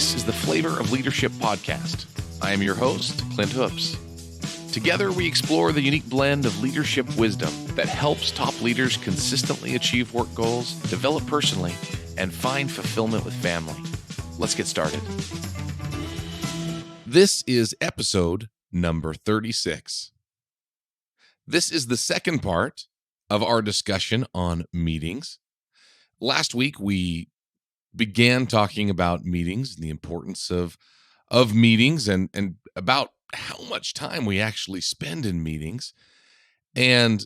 This is the Flavor of Leadership podcast. I am your host, Clint Hoops. Together, we explore the unique blend of leadership wisdom that helps top leaders consistently achieve work goals, develop personally, and find fulfillment with family. Let's get started. This is episode number 36. This is the second part of our discussion on meetings. Last week, we began talking about meetings and the importance of meetings and about how much time we actually spend in meetings and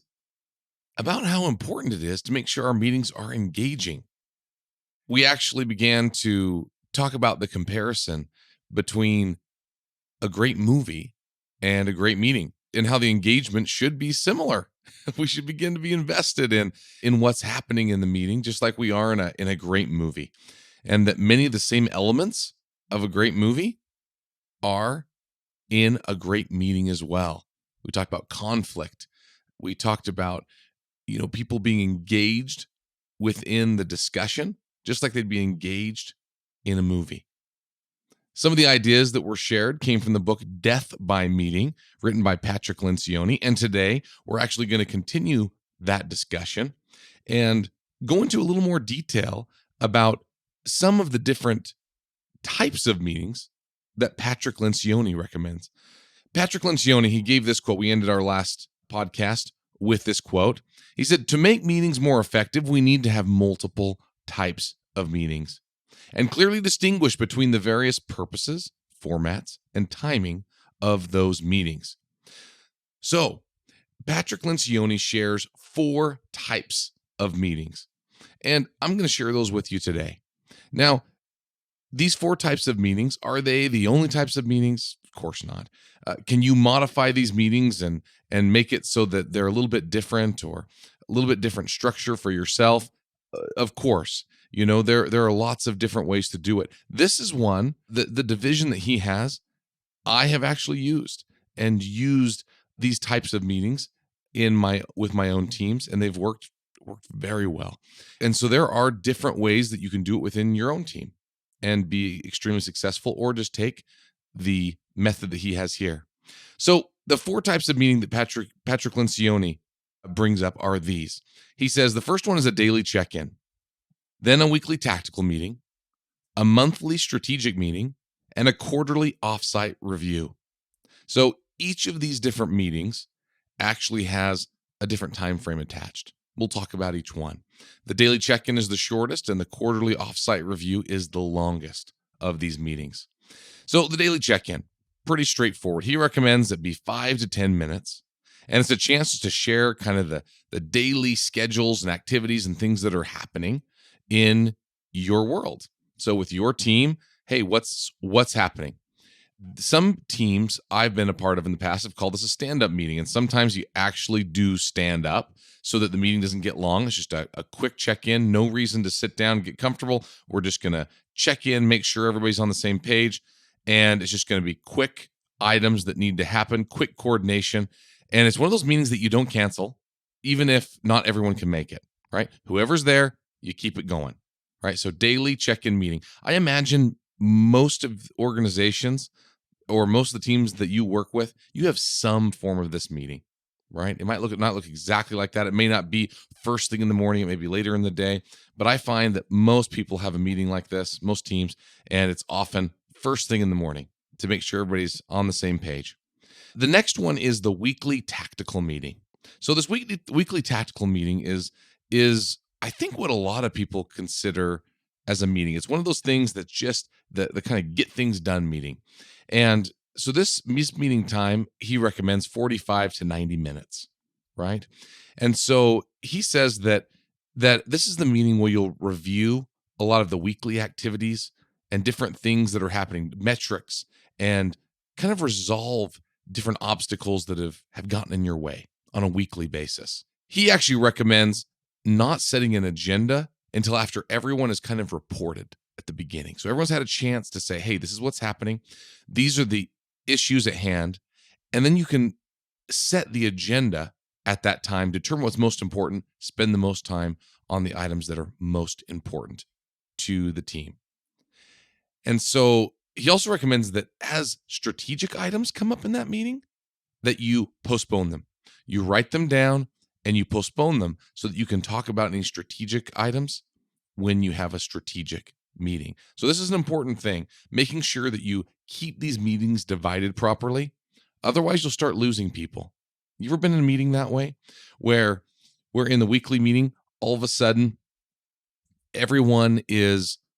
about how important it is to make sure our meetings are engaging. We actually began to talk about the comparison between a great movie and a great meeting and how the engagement should be similar. We should begin to be invested in what's happening in the meeting, just like we are in a great movie. And that many of the same elements of a great movie are in a great meeting as well. We talked about conflict. We talked about, people being engaged within the discussion, just like they'd be engaged in a movie. Some of the ideas that were shared came from the book Death by Meeting, written by Patrick Lencioni. And today, we're actually going to continue that discussion and go into a little more detail about some of the different types of meetings that Patrick Lencioni recommends. Patrick Lencioni, he gave this quote. We ended our last podcast with this quote. He said, "To make meetings more effective, we need to have multiple types of meetings and clearly distinguish between the various purposes, formats, and timing of those meetings." So, Patrick Lencioni shares 4 types of meetings, and I'm going to share those with you today. Now, these 4 types of meetings, are they the only types of meetings? Of course not. Can you modify these meetings and make it so that they're a little bit different or a little bit different structure for yourself? Of course. There are lots of different ways to do it. This is one, the division that he has, I have actually used these types of meetings with my own teams, and they've worked very well. And so there are different ways that you can do it within your own team and be extremely successful, or just take the method that he has here. So the 4 types of meeting that Patrick Lencioni brings up are these. He says the first one is a daily check-in, then a weekly tactical meeting, a monthly strategic meeting, and a quarterly offsite review. So each of these different meetings actually has a different time frame attached. We'll talk about each one. The daily check-in is the shortest, and the quarterly offsite review is the longest of these meetings. So the daily check-in, pretty straightforward. He recommends it be 5 to 10 minutes, and it's a chance to share kind of the daily schedules and activities and things that are happening in your world. So with your team, hey, what's happening? Some teams I've been a part of in the past have called this a stand-up meeting, and sometimes you actually do stand up so that the meeting doesn't get long. It's just a quick check-in, no reason to sit down, get comfortable. We're just going to check in, make sure everybody's on the same page, and it's just going to be quick items that need to happen, quick coordination, and it's one of those meetings that you don't cancel, even if not everyone can make it, right? Whoever's there, you keep it going, right? So daily check-in meeting. I imagine most of organizations or most of the teams that you work with, you have some form of this meeting, right? It might not look exactly like that. It may not be first thing in the morning. It may be later in the day. But I find that most people have a meeting like this, most teams, and it's often first thing in the morning to make sure everybody's on the same page. The next one is the weekly tactical meeting. So this weekly tactical meeting is I think what a lot of people consider as a meeting. It's one of those things that's just the kind of get things done meeting. And so this meeting time, he recommends 45 to 90 minutes, right? And so he says that this is the meeting where you'll review a lot of the weekly activities and different things that are happening, metrics, and kind of resolve different obstacles that have gotten in your way on a weekly basis. He actually recommends not setting an agenda until after everyone is kind of reported at the beginning. So everyone's had a chance to say, hey, this is what's happening. These are the issues at hand. And then you can set the agenda at that time, determine what's most important, spend the most time on the items that are most important to the team. And so he also recommends that as strategic items come up in that meeting, that you postpone them. You write them down and you postpone them so that you can talk about any strategic items when you have a strategic meeting. So this is an important thing, making sure that you keep these meetings divided properly. Otherwise, you'll start losing people. You ever been in a meeting that way where we're in the weekly meeting, all of a sudden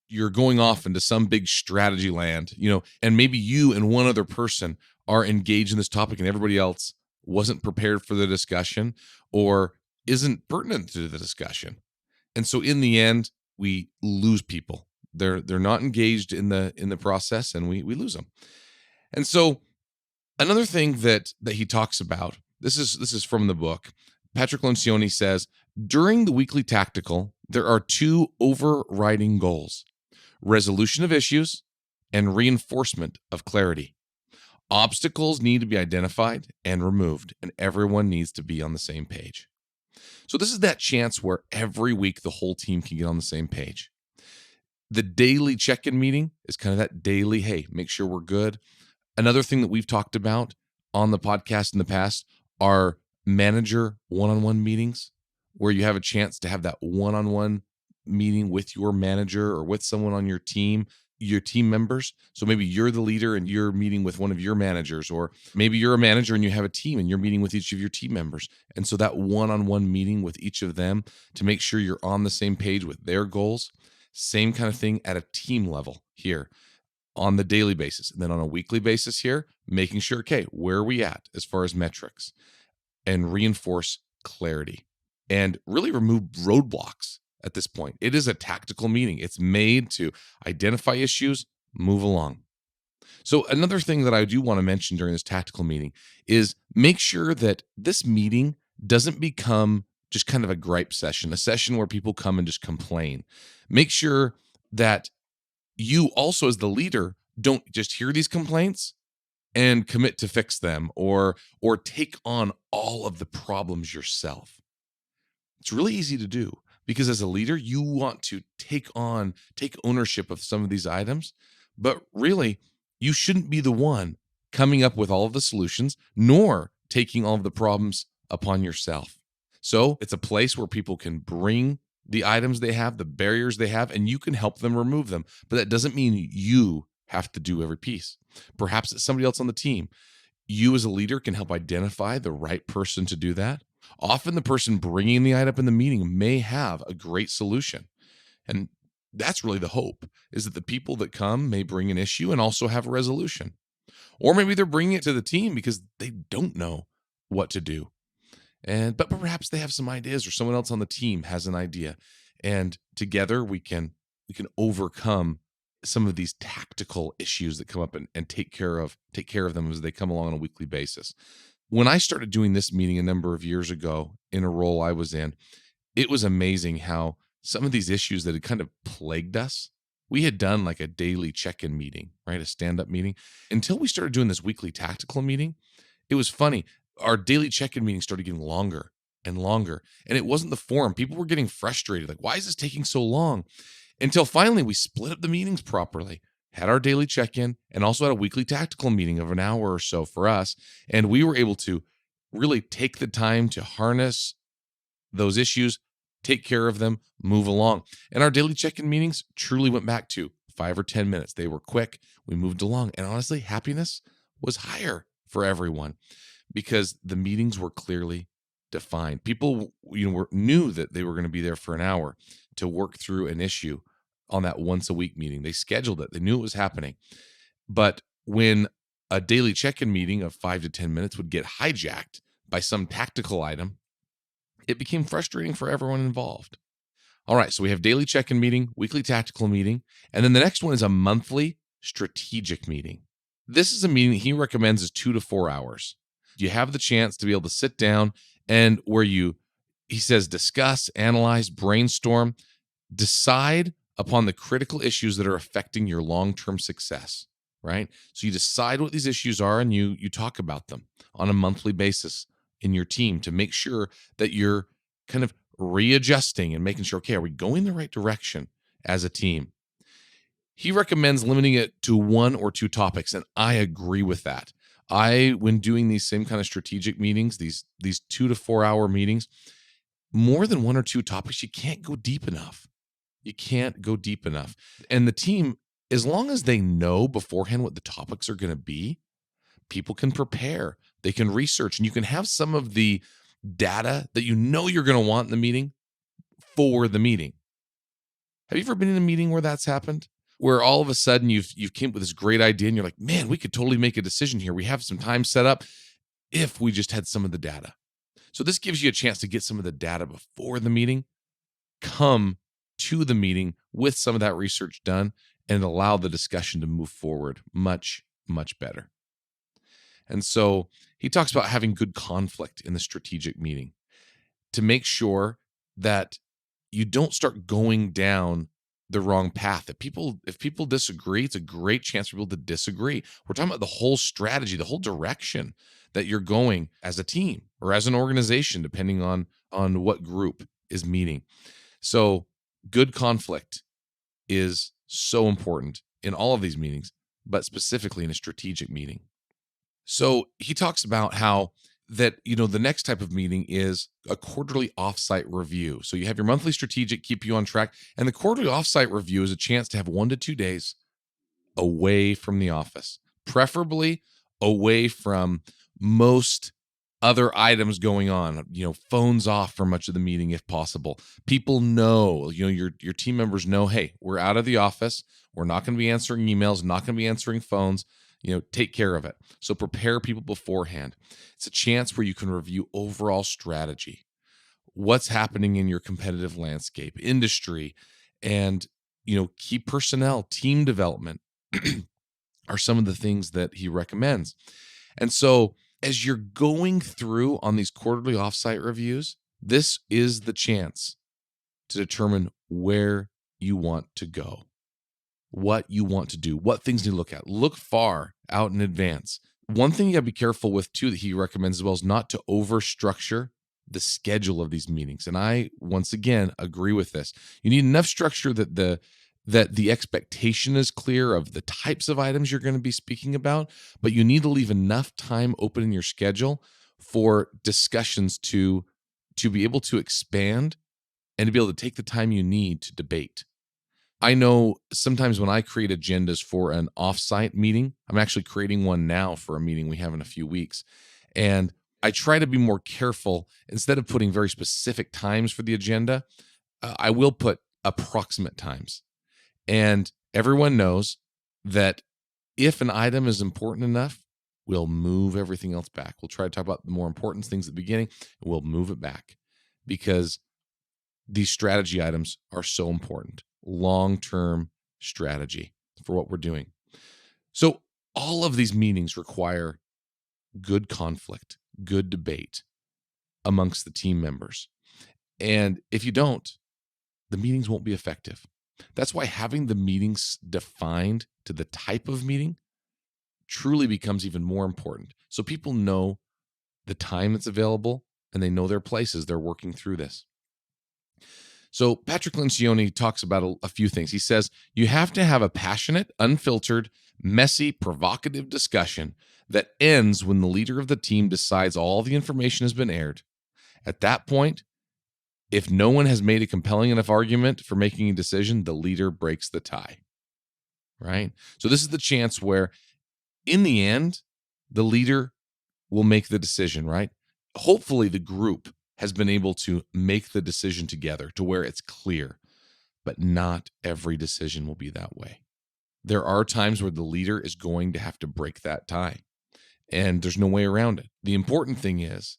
you're going off into some big strategy land, and maybe you and one other person are engaged in this topic and everybody else wasn't prepared for the discussion or isn't pertinent to the discussion. And so in the end, we lose people. They're not engaged in the process, and we lose them. And so another thing that he talks about, this is from the book. Patrick Lencioni says, during the weekly tactical, there are two overriding goals: resolution of issues and reinforcement of clarity. Obstacles need to be identified and removed, and everyone needs to be on the same page. So this is that chance where every week the whole team can get on the same page. The daily check-in meeting is kind of that daily, hey, make sure we're good. Another thing that we've talked about on the podcast in the past are manager one-on-one meetings, where you have a chance to have that one-on-one meeting with your manager or with someone on your team members. So maybe you're the leader and you're meeting with one of your managers, or maybe you're a manager and you have a team and you're meeting with each of your team members. And so that one-on-one meeting with each of them to make sure you're on the same page with their goals. Same kind of thing at a team level here on the daily basis. And then on a weekly basis here, making sure, okay, where are we at as far as metrics, and reinforce clarity and really remove roadblocks. At this point, it is a tactical meeting. It's made to identify issues, move along. So another thing that I do want to mention during this tactical meeting is make sure that this meeting doesn't become just kind of a gripe session, a session where people come and just complain. Make sure that you also, as the leader, don't just hear these complaints and commit to fix them or take on all of the problems yourself. It's really easy to do, because as a leader, you want to take ownership of some of these items, but really, you shouldn't be the one coming up with all of the solutions, nor taking all of the problems upon yourself. So it's a place where people can bring the items they have, the barriers they have, and you can help them remove them. But that doesn't mean you have to do every piece. Perhaps it's somebody else on the team. You as a leader can help identify the right person to do that. Often the person bringing the item up in the meeting may have a great solution. And that's really the hope, is that the people that come may bring an issue and also have a resolution. Or maybe they're bringing it to the team because they don't know what to do. But perhaps they have some ideas, or someone else on the team has an idea. And together we can overcome some of these tactical issues that come up and take care of them as they come along on a weekly basis. When I started doing this meeting a number of years ago in a role I was in, it was amazing how some of these issues that had kind of plagued us, we had done like a daily check-in meeting, right? A stand-up meeting. Until we started doing this weekly tactical meeting, it was funny. Our daily check-in meeting started getting longer and longer. And it wasn't the forum. People were getting frustrated. Like, why is this taking so long? Until finally we split up the meetings properly, had our daily check-in, and also had a weekly tactical meeting of an hour or so for us. And we were able to really take the time to harness those issues, take care of them, move along. And our daily check-in meetings truly went back to 5 or 10 minutes. They were quick. We moved along. And honestly, happiness was higher for everyone because the meetings were clearly defined. People, knew that they were going to be there for an hour to work through an issue on that once a week meeting. They scheduled it. They knew it was happening. But when a daily check-in meeting of 5 to 10 minutes would get hijacked by some tactical item, it became frustrating for everyone involved. All right, so we have daily check-in meeting, weekly tactical meeting, and then the next one is a monthly strategic meeting. This is a meeting he recommends is 2 to 4 hours. You have the chance to be able to sit down and where he says, discuss, analyze, brainstorm, decide upon the critical issues that are affecting your long-term success, right? So you decide what these issues are and you talk about them on a monthly basis in your team to make sure that you're kind of readjusting and making sure, okay, are we going the right direction as a team? He recommends limiting it to 1 or 2 topics, and I agree with that. When doing these same kind of strategic meetings, these 2 to 4 hour meetings, more than 1 or 2 topics, you can't go deep enough. You can't go deep enough. And the team, as long as they know beforehand what the topics are going to be, people can prepare. They can research, and you can have some of the data that you know you're going to want in the meeting for the meeting. Have you ever been in a meeting where that's happened? Where all of a sudden you've came up with this great idea and you're like, man, we could totally make a decision here. We have some time set up if we just had some of the data. So this gives you a chance to get some of the data before the meeting, come to the meeting with some of that research done, and allow the discussion to move forward much, much better. And so he talks about having good conflict in the strategic meeting to make sure that you don't start going down the wrong path. If people disagree, it's a great chance for people to disagree. We're talking about the whole strategy, the whole direction that you're going as a team or as an organization, depending on what group is meeting. So good conflict is so important in all of these meetings, but specifically in a strategic meeting. So he talks about how that, the next type of meeting is a quarterly offsite review. So you have your monthly strategic, keep you on track. And the quarterly offsite review is a chance to have 1 to 2 days away from the office, preferably away from most other items going on, phones off for much of the meeting if possible. People know, your team members know, hey, we're out of the office. We're not going to be answering emails, not going to be answering phones. Take care of it. So prepare people beforehand. It's a chance where you can review overall strategy, what's happening in your competitive landscape, industry, and, key personnel, team development are some of the things that he recommends. And so as you're going through on these quarterly offsite reviews, this is the chance to determine where you want to go, what you want to do, what things you look at. Look far out in advance. One thing you gotta be careful with too that he recommends as well is not to overstructure the schedule of these meetings. And I, once again, agree with this. You need enough structure that the expectation is clear of the types of items you're going to be speaking about, but you need to leave enough time open in your schedule for discussions to be able to expand and to be able to take the time you need to debate. I know sometimes when I create agendas for an offsite meeting, I'm actually creating one now for a meeting we have in a few weeks. And I try to be more careful. Instead of putting very specific times for the agenda, I will put approximate times. And everyone knows that if an item is important enough, we'll move everything else back. We'll try to talk about the more important things at the beginning, and we'll move it back because these strategy items are so important. Long-term strategy for what we're doing. So all of these meetings require good conflict, good debate amongst the team members. And if you don't, the meetings won't be effective. That's why having the meetings defined to the type of meeting truly becomes even more important. So people know the time that's available and they know their places. They're working through this. So Patrick Lencioni talks about a few things. He says, you have to have a passionate, unfiltered, messy, provocative discussion that ends when the leader of the team decides all the information has been aired. At that point, if no one has made a compelling enough argument for making a decision, the leader breaks the tie, right? So this is the chance where, in the end, the leader will make the decision, right? Hopefully the group has been able to make the decision together to where it's clear, but not every decision will be that way. There are times where the leader is going to have to break that tie, and there's no way around it. The important thing is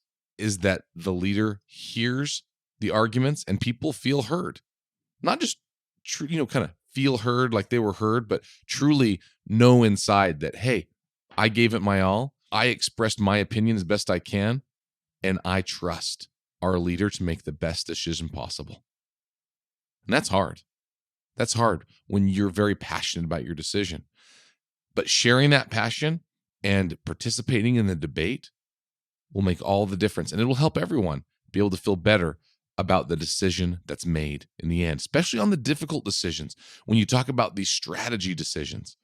that the leader hears the arguments and people feel heard, not just kind of feel heard like they were heard, but truly know inside that, hey, I gave it my all. I expressed my opinion as best I can, and I trust our leader to make the best decision possible. And that's hard. That's hard when you're very passionate about your decision. But sharing that passion and participating in the debate will make all the difference. And it will help everyone be able to feel better about the decision that's made in the end, especially on the difficult decisions. When you talk about these strategy decisions,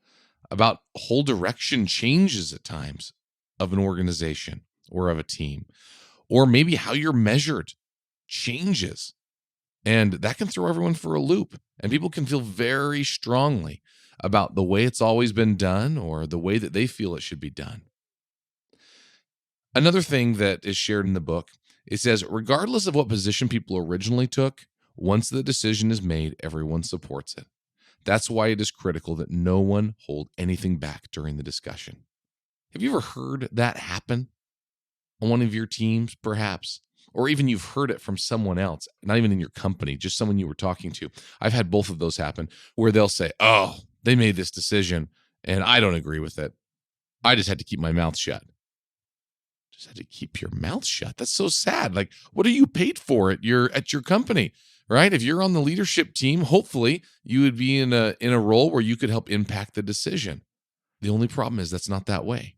about whole direction changes at times of an organization or of a team, or maybe how you're measured changes. And that can throw everyone for a loop. And people can feel very strongly about the way it's always been done or the way that they feel it should be done. Another thing that is shared in the book, it says, regardless of what position people originally took, once the decision is made, everyone supports it. That's why it is critical that no one hold anything back during the discussion. Have you ever heard that happen on one of your teams, perhaps? Or even you've heard it from someone else, not even in your company, just someone you were talking to. I've had both of those happen where they'll say, oh, they made this decision and I don't agree with it. I just had to keep my mouth shut. Just had to keep your mouth shut. That's so sad. Like, what are you paid for at your company, right? If you're on the leadership team, hopefully you would be in a role where you could help impact the decision. The only problem is that's not that way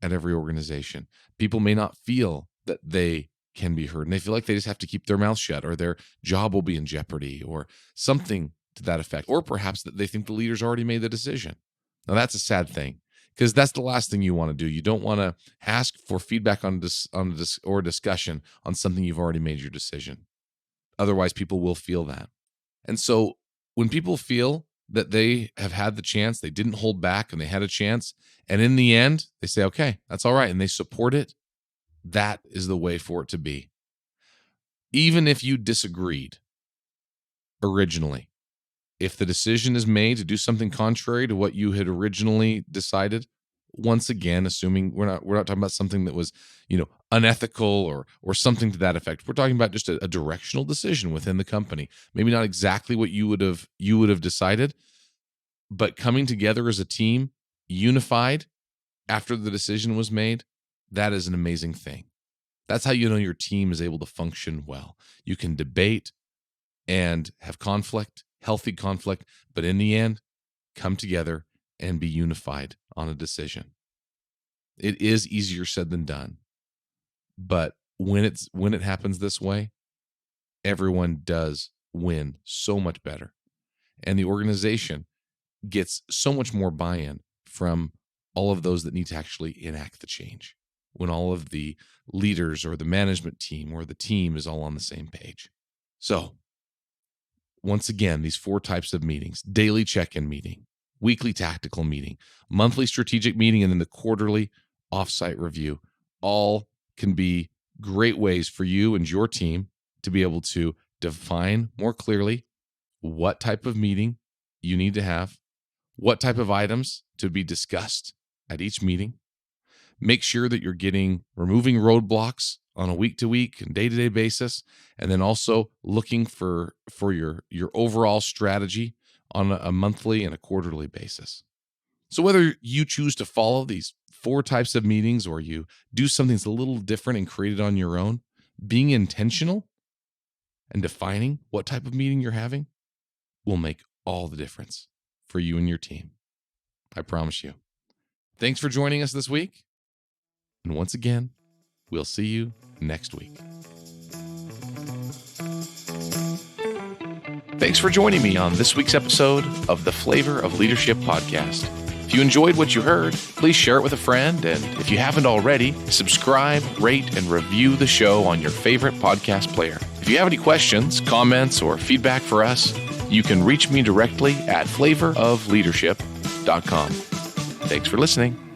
at every organization. People may not feel that they can be heard, and they feel like they just have to keep their mouth shut, or their job will be in jeopardy, or something to that effect, or perhaps that they think the leader's already made the decision. Now that's a sad thing, because that's the last thing you want to do. You don't want to ask for feedback on or discussion on something you've already made your decision. Otherwise, people will feel that. And so when people feel that they have had the chance, they didn't hold back, and they had a chance, and in the end, they say, okay, that's all right, and they support it, that is the way for it to be. Even if you disagreed originally, if the decision is made to do something contrary to what you had originally decided, once again, assuming we're not talking about something that was, unethical or something to that effect. We're talking about just a directional decision within the company. Maybe not exactly what you would have decided, but coming together as a team, unified after the decision was made, that is an amazing thing. That's how you know your team is able to function well. You can debate and have conflict, healthy conflict, but in the end, come together and be unified on a decision. It is easier said than done, but when it happens this way, everyone does win so much better, and the organization gets so much more buy-in from all of those that need to actually enact the change, when all of the leaders or the management team or the team is all on the same page. So, once again, these 4 types of meetings: daily check-in meeting, weekly tactical meeting, monthly strategic meeting, and then the quarterly offsite review, all can be great ways for you and your team to be able to define more clearly what type of meeting you need to have, what type of items to be discussed at each meeting. Make sure that you're removing roadblocks on a week-to-week and day-to-day basis, and then also looking for your overall strategy on a monthly and a quarterly basis. So whether you choose to follow these 4 types of meetings or you do something that's a little different and create it on your own, being intentional and defining what type of meeting you're having will make all the difference for you and your team. I promise you. Thanks for joining us this week. And once again, we'll see you next week. Thanks for joining me on this week's episode of the Flavor of Leadership podcast. If you enjoyed what you heard, please share it with a friend. And if you haven't already, subscribe, rate, and review the show on your favorite podcast player. If you have any questions, comments, or feedback for us, you can reach me directly at flavorofleadership.com. Thanks for listening.